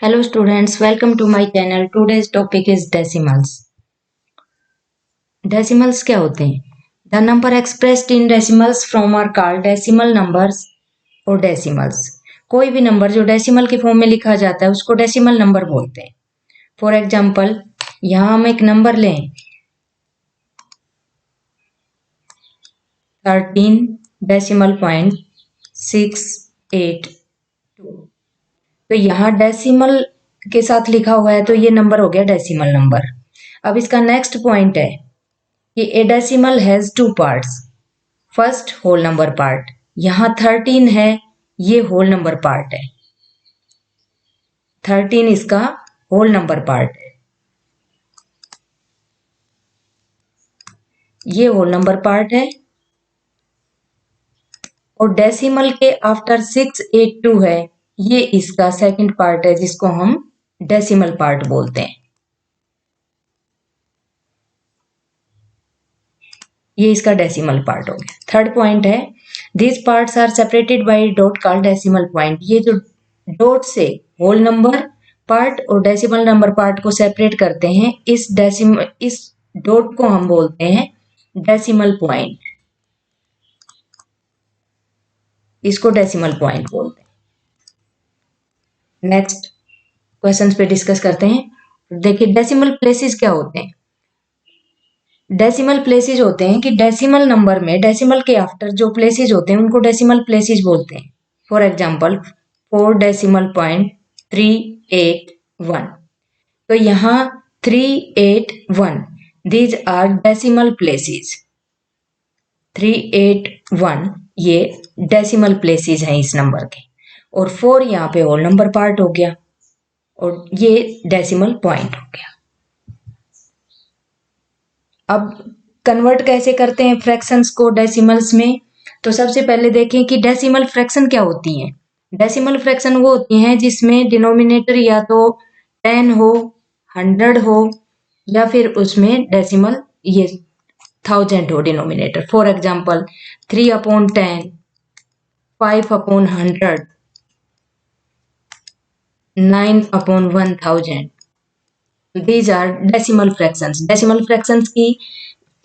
Hello students, welcome to my channel. Today's topic is decimals. Decimals क्या होते हैं? The number expressed in decimals form are called decimal numbers or decimals. कोई भी number जो decimal के form में लिखा जाता है उसको डेसिमल नंबर बोलते हैं. फॉर एग्जाम्पल यहाँ हम एक नंबर लें 13.682. तो यहाँ डेसिमल के साथ लिखा हुआ है तो ये नंबर हो गया डेसिमल नंबर. अब इसका नेक्स्ट पॉइंट है कि a decimal has two parts. First whole number part, यहाँ 13 है, ये होल नंबर पार्ट है. 13 इसका होल नंबर पार्ट है, ये होल नंबर पार्ट है. और डेसिमल के आफ्टर 682 है, ये इसका सेकंड पार्ट है जिसको हम डेसिमल पार्ट बोलते हैं. ये इसका डेसिमल पार्ट हो गया. थर्ड पॉइंट है this parts are separated by dot called decimal point. ये जो डॉट से होल नंबर पार्ट और डेसिमल नंबर पार्ट को सेपरेट करते हैं, इस डॉट को हम बोलते हैं डेसिमल पॉइंट. इसको डेसिमल पॉइंट बोलते हैं. नेक्स्ट क्वेश्चंस पे डिस्कस करते हैं. देखिए डेसिमल प्लेसेस क्या होते हैं. डेसिमल प्लेसेस होते हैं कि डेसिमल नंबर में डेसिमल के आफ्टर जो प्लेसेस होते हैं उनको डेसिमल प्लेसेस बोलते हैं. For example 4.381. तो यहाँ 381 दीज आर डेसिमल प्लेसेस. 381 ये डेसिमल प्लेसेस हैं इस नंबर के. और 4 यहाँ पे होल नंबर पार्ट हो गया और ये डेसिमल पॉइंट हो गया. अब कन्वर्ट कैसे करते हैं फ्रैक्शंस को डेसिमल्स में. तो सबसे पहले देखें कि डेसिमल फ्रैक्शन क्या होती हैं. डेसिमल फ्रैक्शन वो होती हैं जिसमें डिनोमिनेटर या तो 10 हो, 100 हो या फिर उसमें डेसिमल ये 1000 हो denominator. For example 3/10, 5/100, 9/1000. These are decimal fractions. Decimal fractions की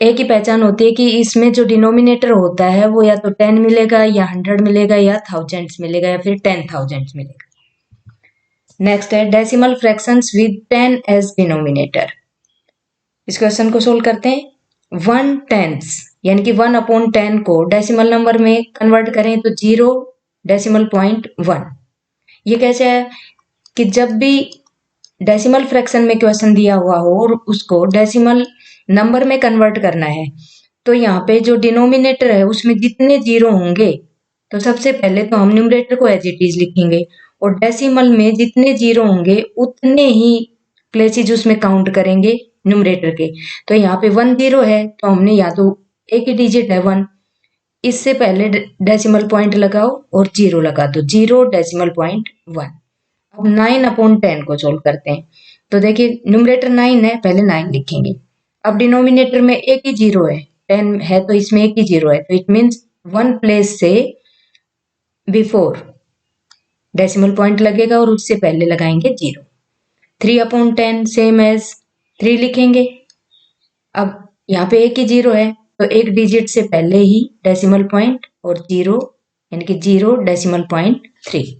एक ही पहचान होती है कि इसमें जो डिनोमिनेटर होता है वो या तो 10 मिलेगा या 100 मिलेगा या थाउजेंड्स मिलेगा या फिर 10,000 मिलेगा. नेक्स्ट है decimal fractions with 10 as denominator. इस क्वेश्चन को सोल्व करते हैं. 1/10 यानी कि 1/10 को डेसिमल नंबर में कन्वर्ट करें तो 0.1. ये कैसे है कि जब भी डेसिमल फ्रैक्शन में क्वेश्चन दिया हुआ हो और उसको डेसिमल नंबर में कन्वर्ट करना है तो यहाँ पे जो डिनोमिनेटर है उसमें जितने जीरो होंगे तो सबसे पहले तो हम न्यूमरेटर को एज इट इज लिखेंगे और डेसिमल में जितने जीरो होंगे उतने ही प्लेसेस उसमें काउंट करेंगे न्यूमरेटर के. तो यहाँ पे 1 0 है तो हमने या तो एक ही डिजिट है 1, इससे पहले डेसिमल पॉइंट लगाओ और 0 लगा दो, 0.1. अब 9/10 को सोल्व करते हैं. तो देखिए न्यूमरेटर 9 है, पहले 9 लिखेंगे. अब डिनोमिनेटर में एक ही 0 है, 10 है तो इसमें एक ही 0 है तो इट मीन्स 1 प्लेस से बिफोर डेसिमल पॉइंट लगेगा और उससे पहले लगाएंगे 0. 3/10 सेम एज 3 लिखेंगे. अब यहाँ पे एक ही 0 है तो एक डिजिट से पहले ही डेसिमल पॉइंट और 0 यानी कि 0.3.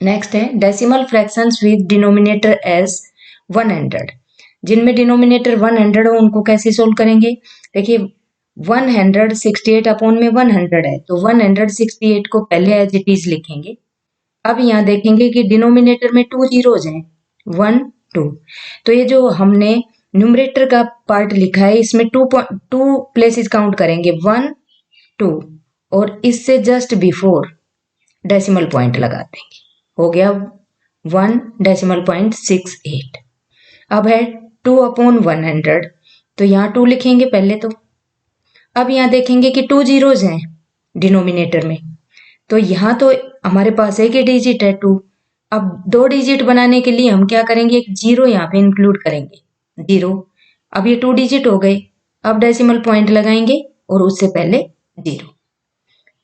नेक्स्ट है decimal fractions with denominator as 100. जिनमें डिनोमिनेटर 100 हो उनको कैसे सोल्व करेंगे. देखिए 168 अपॉन में 100 है तो 168 को पहले एज इट इज लिखेंगे. अब यहाँ देखेंगे कि डिनोमिनेटर में 2 जीरोज हैं, 1 2. तो ये जो हमने न्यूमरेटर का पार्ट लिखा है इसमें 2 प्लेसेस काउंट करेंगे, 1 2 और इससे जस्ट बिफोर डेसिमल पॉइंट लगा देंगे. हो गया 1.68. अब है 2/100 तो यहाँ 2 लिखेंगे पहले तो. अब यहाँ देखेंगे कि 2 जीरोज हैं डिनोमिनेटर में तो यहाँ तो हमारे पास एक ही डिजिट है 2. अब 2 डिजिट बनाने के लिए हम क्या करेंगे, एक 0 यहाँ पे इंक्लूड करेंगे, 0. अब ये 2 डिजिट हो गए. अब डेसिमल पॉइंट लगाएंगे और उससे पहले 0.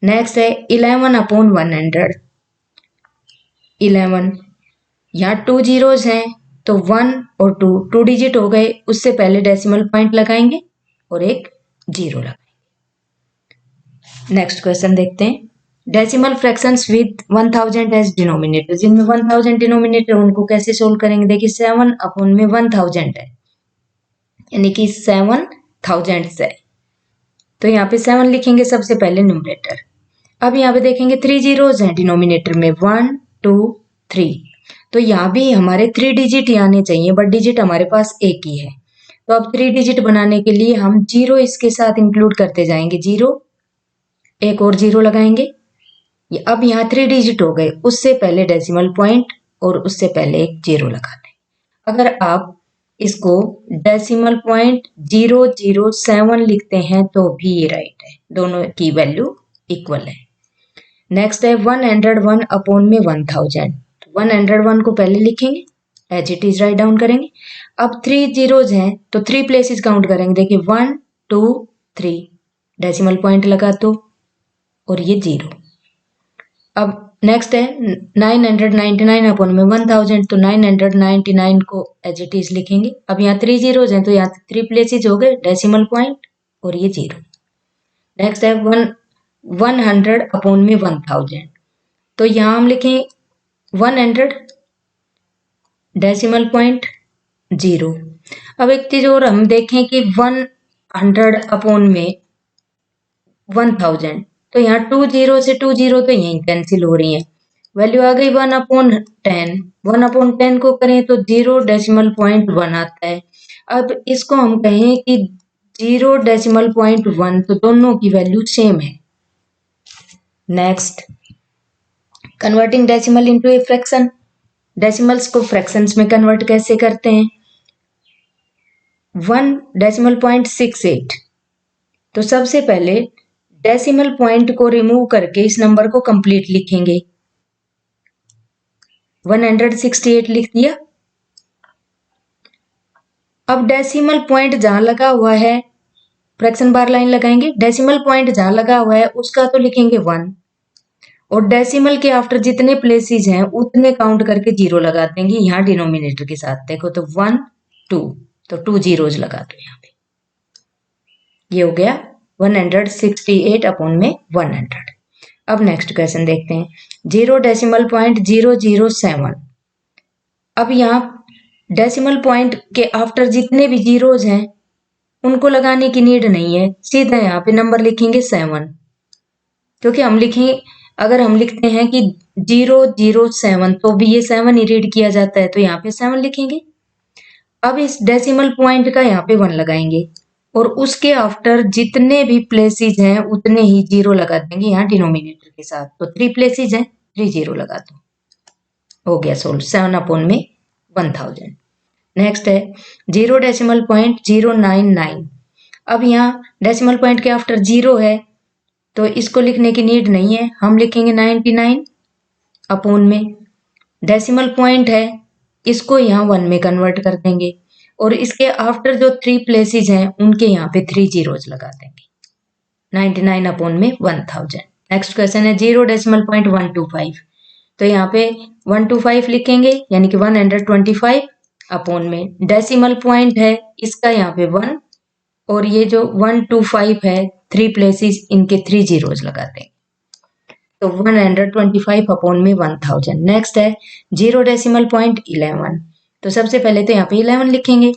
नेक्स्ट है 11/100. 11 यहाँ 2 जीरोज हैं तो 1 और 2 डिजिट हो गए, उससे पहले डेसिमल पॉइंट लगाएंगे और एक जीरो लगाएंगे। नेक्स्ट क्वेश्चन देखते हैं। Decimal fractions with 1000 as denominator, जिनमें 1000 डिनोमिनेटर उनको कैसे सोल्व करेंगे। देखिए 7 अपॉन में 1000 है, यानी कि 7000 है, तो यहाँ पे 7 लिखेंगे सबसे पहले न्यूमरेटर। अब यहाँ पे देखेंगे 3 जीरोज हैं डिनोमिनेटर में, 1 2 3, तो यहाँ भी हमारे 3 डिजिट ही आने चाहिए, बट डिजिट हमारे पास एक ही है। तो अब 3 डिजिट बनाने के लिए हम जीरो इसके साथ इंक्लूड करते जाएंगे, जीरो एक और जीरो लगाएंगे। अब यहाँ 3 डिजिट हो गए, उससे पहले डेसिमल पॉइंट और उससे पहले एक जीरो लगा दें। अगर आप इसको डेसिमल पॉइंट 007 लिखते हैं तो भी ये राइट है, दोनों की वैल्यू इक्वल है। नेक्स्ट है 101 अपॉन में 1000, 101 को पहले लिखेंगे, as it is write down करेंगे। अब 3 जीरोज हैं तो 3 प्लेसेस काउंट करेंगे, देखिए 1 2 3, डेसिमल पॉइंट लगा दो और ये जीरो। अब नेक्स्ट है 999 अपॉन में 1000, तो 999 को एज इट इज लिखेंगे। अब यहाँ 3 जीरोज हैं तो यहाँ 3 प्लेसेस हो गए, डेसिमल पॉइंट और ये जीरो। नेक्स्ट है 100 अपॉन में 1000, तो यहाँ हम लिखें 100 डेसिमल पॉइंट जीरो। अब एक चीज और हम देखें कि 100 अपॉन में 1000, तो यहाँ 2 जीरो से 2 जीरो तो यहीं कैंसिल हो रही है, वैल्यू आ गई 1/10। 1/10 को करें तो 0.1 आता है। अब इसको हम कहें कि 0.1, तो दोनों की वैल्यू सेम है। Next, converting decimal into a fraction, decimals को फ्रैक्शंस में कन्वर्ट कैसे करते हैं। 1.68, तो सबसे पहले डेसिमल पॉइंट को रिमूव करके इस नंबर को कंप्लीट लिखेंगे, 168 लिख दिया। अब डेसिमल पॉइंट जहां लगा हुआ है, फ्रैक्शन बार लाइन लगाएंगे, डेसिमल पॉइंट जहां लगा हुआ है उसका तो लिखेंगे 1, और डेसिमल के आफ्टर जितने प्लेसेस हैं उतने काउंट करके जीरो लगा देंगे यहाँ डिनोमिनेटर के साथ। देखो तो 1 2, तो 2 जीरोज लगा दो यहाँ पे, ये हो गया 168 अपॉन में 100। अब नेक्स्ट क्वेश्चन देखते हैं, 0.007। अब यहाँ डेसिमल पॉइंट के आफ्टर जितने भी जीरोज हैं उनको लगाने की नीड नहीं है, सीधा यहाँ पे नंबर लिखेंगे 7, क्योंकि हम लिखें, अगर हम लिखते हैं कि 007 तो भी ये 7 ही रीड किया जाता है, तो यहाँ पे 7 लिखेंगे। अब इस डेसिमल पॉइंट का यहाँ पे 1 लगाएंगे और उसके आफ्टर जितने भी प्लेसेस हैं उतने ही जीरो लगा देंगे यहाँ डिनोमिनेटर के साथ, तो 3 प्लेसेस हैं, 3 जीरो लगा दो, हो गया सोल्व 7 अपॉन में 1000। नेक्स्ट है 0.099। अब यहाँ डेसिमल पॉइंट के आफ्टर जीरो है तो इसको लिखने की नीड नहीं है, हम लिखेंगे 99 अपॉन में डेसिमल पॉइंट है, इसको यहाँ 1 में कन्वर्ट कर देंगे और इसके आफ्टर जो 3 प्लेसेस हैं उनके यहाँ पे 3 जीरोज लगा देंगे, 99 अपॉन में 1000। नेक्स्ट क्वेश्चन है 0.125, तो यहाँ पे 125 लिखेंगे, यानी कि 125 अपॉन में डेसिमल पॉइंट है इसका यहाँ पे 1, और ये जो 125 है 3 प्लेसेस, इनके 3 जीरोज लगा देंगे, तो 125 अपॉन में 1000। नेक्स्ट है 0.11, तो सबसे पहले तो यहाँ पे 11 लिखेंगे।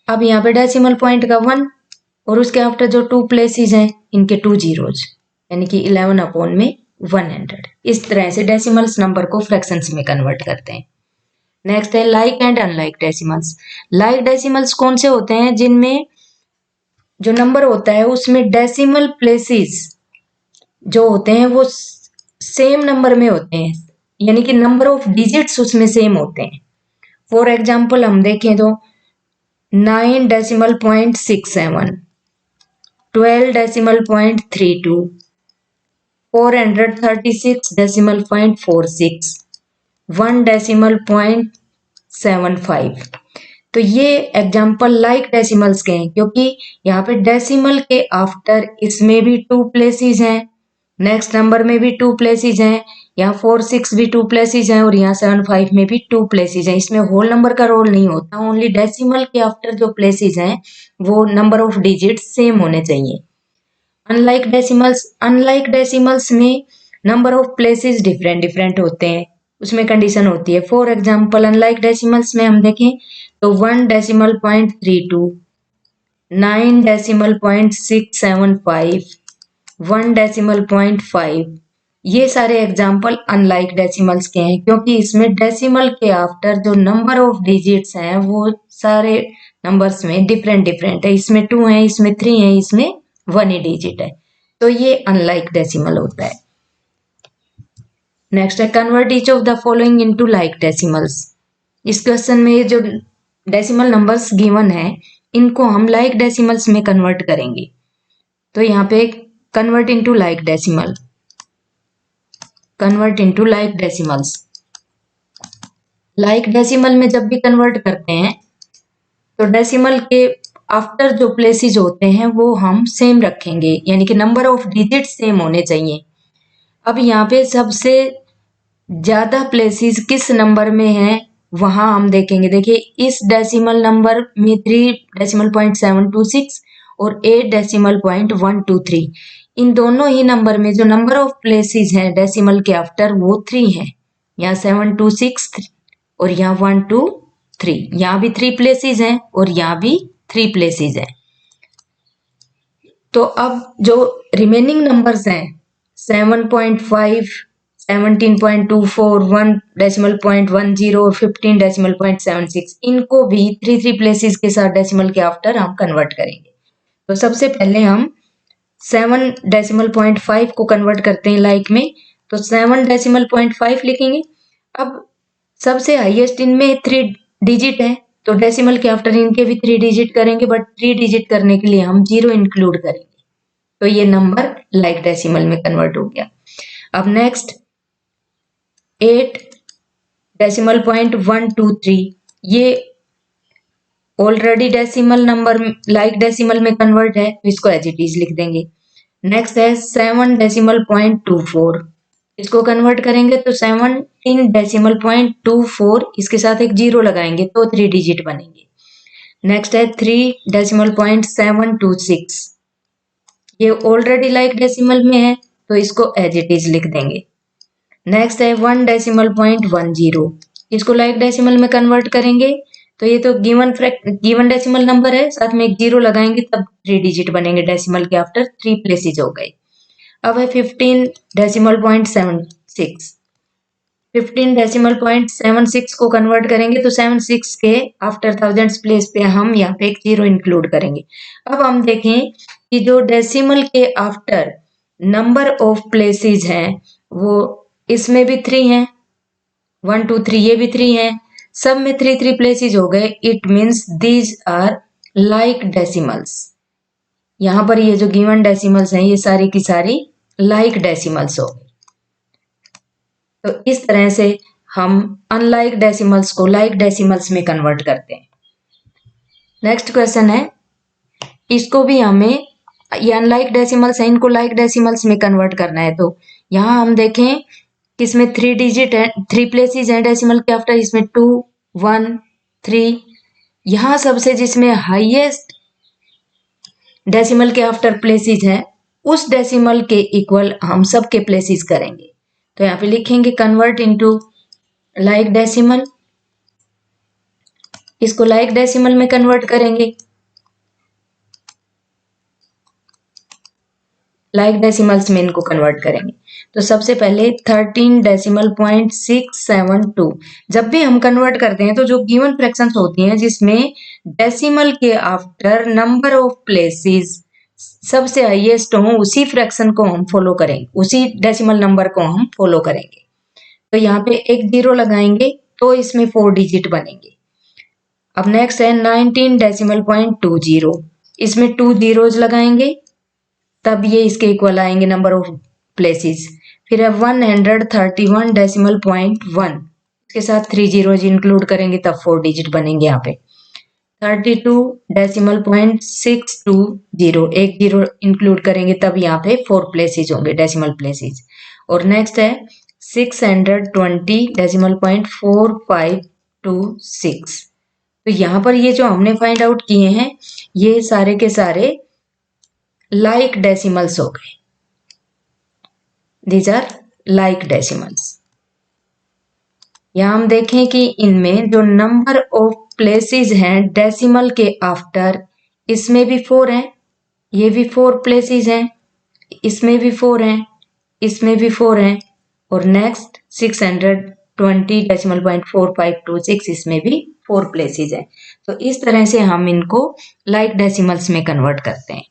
अब यहाँ पे डेसिमल पॉइंट का 1 और उसके आफ्टर जो 2 प्लेसेस हैं इनके 2 जीरोज, यानी कि 11 अपॉन में 100। इस तरह से डेसिमल्स नंबर को फ्रैक्शंस में कन्वर्ट करते हैं। नेक्स्ट है like and unlike decimals. Like decimals कौन से होते हैं, जिनमें जो नंबर होता है उसमें डेसिमल प्लेसेस जो होते हैं वो सेम नंबर में होते हैं, यानी कि नंबर ऑफ डिजिट्स उसमें सेम होते हैं। फॉर एग्जाम्पल हम देखें तो 9.67, 12.32, 436.46, 1.75। तो ये एग्जाम्पल लाइक डेसिमल्स के हैं, क्योंकि यहाँ पे डेसिमल के आफ्टर इसमें भी 2 प्लेसेस हैं, नेक्स्ट नंबर में भी 2 प्लेसेस हैं, यहाँ 4 6 भी 2 प्लेसेस हैं और यहाँ 7 5 में भी 2 प्लेसेस हैं। इसमें होल नंबर का रोल नहीं होता, ओनली डेसिमल के आफ्टर जो प्लेसेस हैं वो नंबर ऑफ डिजिट्स सेम होने चाहिए। अनलाइक डेसिमल्स में number of places different different होते हैं, उसमें कंडीशन होती है। फॉर एग्जाम्पल अनलाइक डेसिमल्स में हम देखें तो 1.32, 9.675, 1.5, ये सारे एग्जाम्पल अनलाइक डेसिमल्स के हैं, क्योंकि इसमें डेसिमल के आफ्टर जो नंबर ऑफ डिजिट्स हैं वो सारे नंबर्स में डिफरेंट डिफरेंट है। इसमें 2 है, इसमें 3 है, इसमें 1 ही डिजिट है, तो ये अनलाइक डेसिमल होता है। नेक्स्ट है convert each of the following into like decimals. इस क्वेश्चन में ये जो डेसिमल नंबर्स गिवन है इनको हम लाइक डेसिमल्स में कन्वर्ट करेंगे। तो यहाँ पे convert into like decimal, convert into like decimals. Like decimal में जब भी कन्वर्ट करते हैं तो डेसिमल के आफ्टर जो प्लेसेस होते हैं वो हम सेम रखेंगे, यानी कि नंबर ऑफ डिजिट सेम होने चाहिए। अब यहाँ पे सबसे ज्यादा प्लेसेस किस नंबर में है वहां हम देखेंगे। देखिए इस डेसिमल नंबर में 3.726 और 8.123, इन दोनों ही नंबर में जो नंबर ऑफ प्लेसेस हैं डेसिमल के आफ्टर वो 3 है। यहाँ 726 और यहाँ 123, यहाँ भी 3 प्लेसेस हैं और यहाँ भी 3 प्लेसेस हैं। तो अब जो रिमेनिंग नंबर्स हैं 7.5, 17.24, 1.10 और 15.76, इनको भी 3 प्लेसेस के साथ डेसिमल के आफ्टर हम कन्वर्ट करेंगे। तो सबसे पहले हम 7.5 को कन्वर्ट करते हैं लाइक में, तो 7.5 लिखेंगे। अब सबसे हाईएस्ट इनमें 3 डिजिट है तो डेसिमल के आफ्टर इनके भी 3 डिजिट करेंगे, बट 3 डिजिट करने के लिए हम 0 इंक्लूड करेंगे, तो ये नंबर लाइक डेसिमल में कन्वर्ट हो गया। अब नेक्स्ट 8.123, ये already decimal number like decimal में कन्वर्ट है तो इसको एज इट इज लिख देंगे। नेक्स्ट है 7.24, इसको कन्वर्ट करेंगे तो 17.24, इसके साथ एक 0 लगाएंगे तो 3 डिजिट बनेंगे। नेक्स्ट है 3.726, ये ऑलरेडी लाइक डेसिमल में है तो इसको एज इट इज लिख देंगे। नेक्स्ट है 1.10, इसको लाइक डेसिमल में कन्वर्ट करेंगे तो ये तो गिवन डेसिमल नंबर है, साथ में एक 0 लगाएंगे तब 3 डिजिट बनेंगे, डेसिमल के आफ्टर 3 प्लेसेस हो गए। अब है 15.76, 15.76 को कन्वर्ट करेंगे तो 76 के आफ्टर थाउजेंड्स प्लेस पे हम यहाँ पे एक 0 इंक्लूड करेंगे। अब हम देखें कि जो डेसिमल के आफ्टर नंबर ऑफ प्लेसेस हैं वो इसमें भी 3 हैं, 1 2 3, ये भी 3 हैं, सब में 3 प्लेसेस हो गए। It means these are like decimals. यहाँ पर ये जो गिवन डेसिमल्स हैं ये सारी की सारी लाइक डेसिमल्स हो गई। तो इस तरह से हम अनलाइक डेसिमल्स को लाइक डेसिमल्स में कन्वर्ट करते हैं। नेक्स्ट क्वेश्चन है, इसको भी हमें, ये अनलाइक डेसिमल्स हैं, इनको लाइक डेसिमल्स में कन्वर्ट करना है। तो यहाँ हम देखें कि इसमें 3 डिजिट है, 3 प्लेसेस हैं डेसिमल के आफ्टर, इसमें 2 1 3, यहाँ सबसे जिसमें हाईएस्ट डेसिमल के आफ्टर प्लेसेस हैं उस डेसिमल के इक्वल हम सब के प्लेसेस करेंगे। तो यहाँ पे लिखेंगे कन्वर्ट इनटू लाइक डेसिमल, इसको लाइक डेसिमल में कन्वर्ट करेंगे। लाइक डेसिमल्स में इनको कन्वर्ट करेंगे तो सबसे पहले 13.672, जब भी हम कन्वर्ट करते हैं तो जो गिवन फ्रैक्शंस होती हैं जिसमें डेसिमल के आफ्टर नंबर ऑफ प्लेसेस सबसे हाईएस्ट हो उसी फ्रैक्शन को हम फॉलो करेंगे, उसी डेसिमल नंबर को हम फॉलो करेंगे। तो यहाँ पे एक 0 लगाएंगे तो इसमें 4 डिजिट बनेंगे। अब नेक्स्ट है 19.20, इसमें 2 zeros लगाएंगे तब ये इसके इक्वल आएंगे नंबर ऑफ प्लेसेस। फिर है 131.1, इसके साथ 3 zeros इंक्लूड करेंगे तब 4 डिजिट बनेंगे। यहाँ पे 32.620, एक 0 इंक्लूड करेंगे तब यहाँ पे 4 प्लेसेस होंगे डेसिमल प्लेसेस। और नेक्स्ट है 620.4526। तो यहाँ पर ये जो हमने फाइंड आउट किए हैं ये सारे के सारे लाइक डेसिमल्स हो गए। These are like decimals. यहाँ हम देखें कि इनमें जो नंबर ऑफ प्लेसेस हैं डेसिमल के आफ्टर, इसमें भी 4 हैं, ये भी 4 प्लेसेस हैं, इसमें भी 4 हैं, इसमें भी 4 हैं, और नेक्स्ट 620.4526 इसमें भी 4 प्लेसेस हैं। तो इस तरह से हम इनको लाइक डेसिमल्स में कन्वर्ट करते हैं।